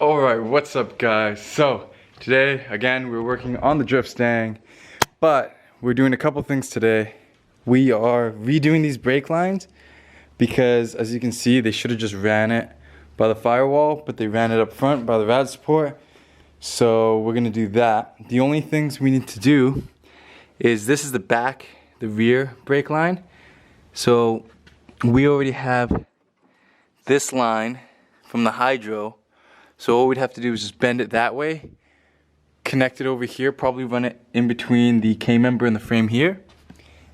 Alright, what's up guys? So, today, again, we're working on the drift stang, but we're doing a couple things today. We are redoing these brake lines because, as you can see, they should have just ran it by the firewall, but they ran it up front by the rad support. So, we're gonna do that. The only things we need to do is, this is the rear brake line. So, we already have this line from the hydro. So all we'd have to do is just bend it that way, connect it over here, probably run it in between the K-member and the frame here.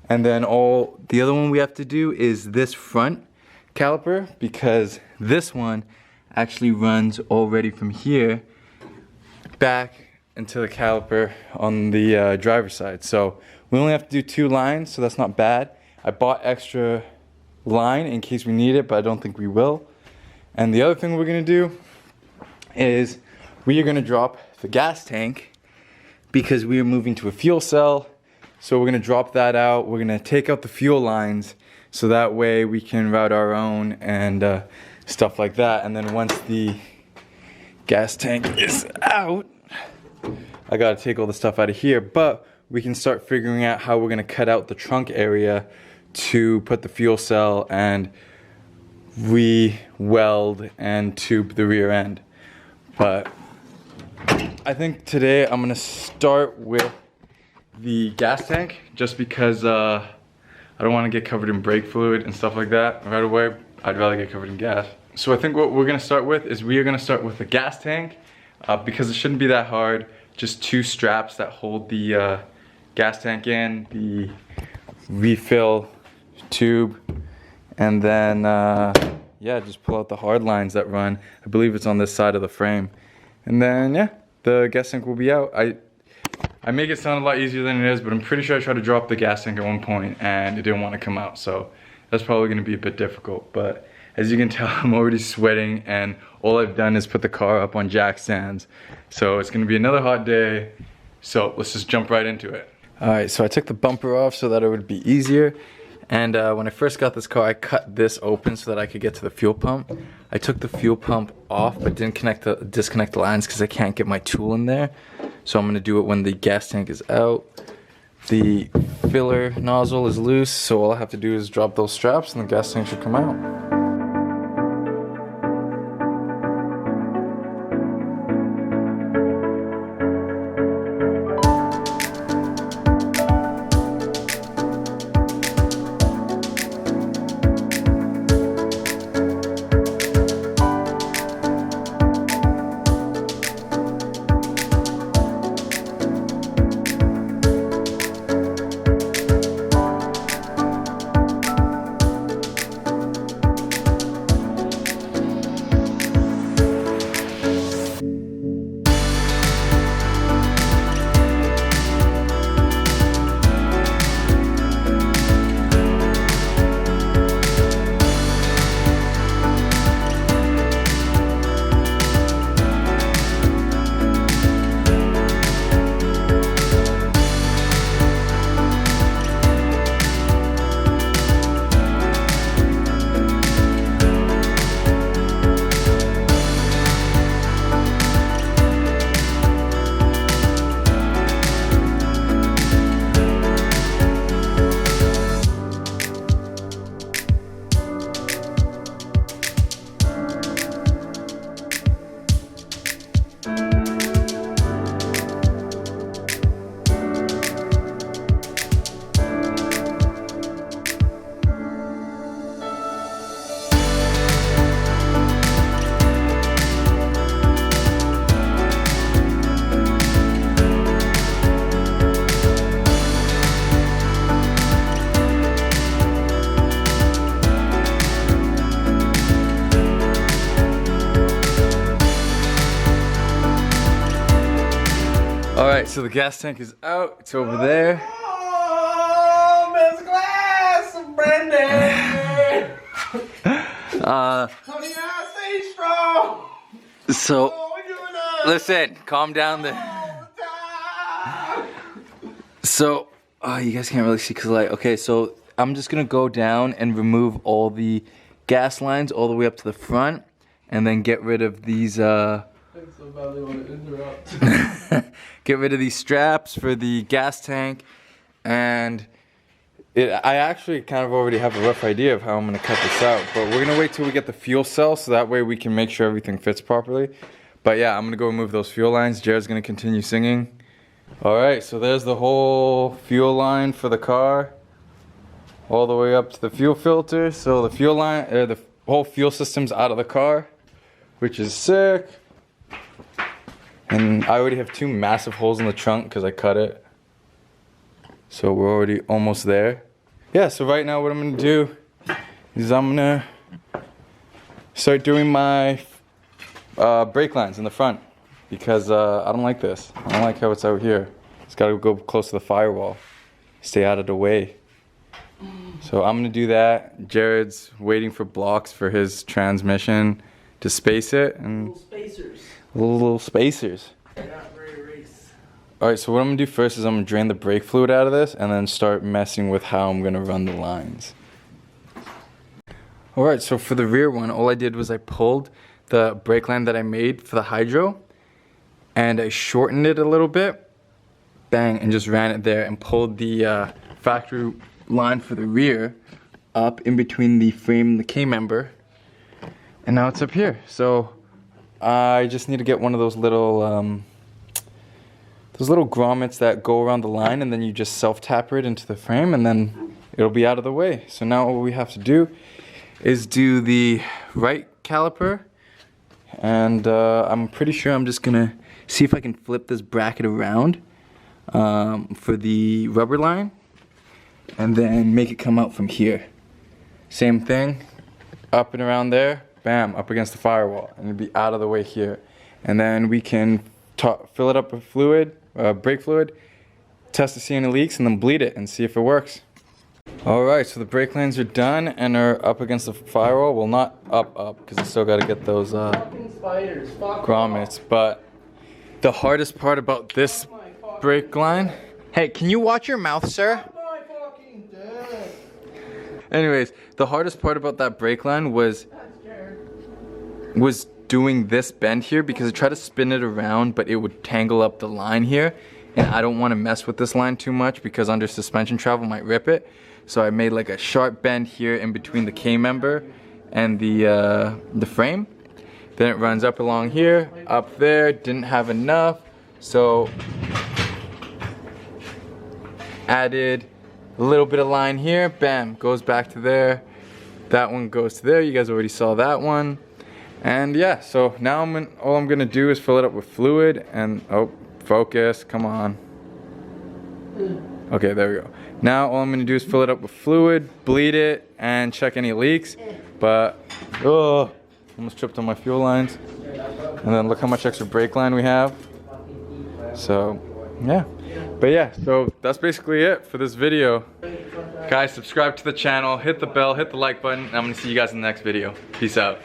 And then the other one we have to do is this front caliper, because this one actually runs already from here back into the caliper on the driver's side. So we only have to do 2 lines, so that's not bad. I bought extra line in case we need it, but I don't think we will. And the other thing we're gonna do is we are going to drop the gas tank because we are moving to a fuel cell. So we're going to drop that out. We're going to take out the fuel lines so that way we can route our own and stuff like that. And then once the gas tank is out, I got to take all the stuff out of here, but we can start figuring out how we're going to cut out the trunk area to put the fuel cell and re-weld and tube the rear end. But I think today I'm gonna start with the gas tank just because I don't want to get covered in brake fluid and stuff like that right away. I'd rather get covered in gas. So I think what we're gonna start with is we are gonna start with the gas tank because it shouldn't be that hard. Just 2 straps that hold the gas tank in, the refill tube, and then yeah, just pull out the hard lines that run. I believe it's on this side of the frame. And then, yeah, the gas tank will be out. I make it sound a lot easier than it is, but I'm pretty sure I tried to drop the gas tank at one point and it didn't want to come out. So that's probably gonna be a bit difficult. But as you can tell, I'm already sweating and all I've done is put the car up on jack stands. So it's gonna be another hot day. So let's just jump right into it. All right, so I took the bumper off so that it would be easier. And when I first got this car, I cut this open so that I could get to the fuel pump. I took the fuel pump off, but didn't disconnect the lines because I can't get my tool in there. So I'm gonna do it when the gas tank is out. The filler nozzle is loose, so all I have to do is drop those straps and the gas tank should come out. Alright, so the gas tank is out. It's over there. Oh, Miss Glass, Brendan! Honey, I stay strong! So, Oh, we're doing that. listen, calm down there. So, you guys can't really see because like, okay, so I'm just gonna go down and remove all the gas lines all the way up to the front and then get rid of these, This think so badly want to interrupt. Get rid of these straps for the gas tank, and I actually kind of already have a rough idea of how I'm gonna cut this out, but we're gonna wait till we get the fuel cell so that way we can make sure everything fits properly. But yeah, I'm gonna go remove those fuel lines. Jared's gonna continue singing. All right, so there's the whole fuel line for the car, all the way up to the fuel filter. So the fuel line, the whole fuel system's out of the car, which is sick. And I already have 2 massive holes in the trunk because I cut it. So we're already almost there. Yeah, so right now what I'm gonna do is I'm gonna start doing my brake lines in the front because I don't like this. I don't like how it's out here. It's gotta go close to the firewall. Stay out of the way. So I'm gonna do that. Jared's waiting for blocks for his transmission to space it and Little spacers. little spacers. Not very race. Alright, so what I'm gonna do first is I'm gonna drain the brake fluid out of this and then start messing with how I'm gonna run the lines. Alright, so for the rear one, all I did was I pulled the brake line that I made for the hydro and I shortened it a little bit, bang, and just ran it there and pulled the factory line for the rear up in between the frame and the K-member, and now it's up here. So I just need to get one of those little grommets that go around the line, and then you just self-taper it into the frame and then it'll be out of the way. So now what we have to do is do the right caliper, and I'm pretty sure I'm just gonna see if I can flip this bracket around for the rubber line and then make it come out from here. Same thing, up and around there, bam, up against the firewall, and it'll be out of the way here. And then we can fill it up with fluid, brake fluid, test to see any leaks, and then bleed it and see if it works. Alright, so the brake lines are done and are up against the firewall. Well, not up, because I still got to get those Fucking spiders. Fuck grommets. But the hardest part about this brake line... Hey, can you watch your mouth, sir? my fucking dead. Anyways, the hardest part about that brake line was doing this bend here, because I tried to spin it around, but it would tangle up the line here, and I don't want to mess with this line too much because under suspension travel might rip it. So I made like a sharp bend here in between the K-member and the frame. Then it runs up along here, up there, didn't have enough, so added a little bit of line here, bam, goes back to there. That one goes to there, you guys already saw that one. And yeah, so now all I'm gonna do is fill it up with fluid and, oh, focus, come on. Okay, there we go. Now all I'm gonna do is fill it up with fluid, bleed it, and check any leaks. But, oh, almost tripped on my fuel lines. And then look how much extra brake line we have. So, yeah. But yeah, so that's basically it for this video. Guys, subscribe to the channel, hit the bell, hit the like button, and I'm gonna see you guys in the next video. Peace out.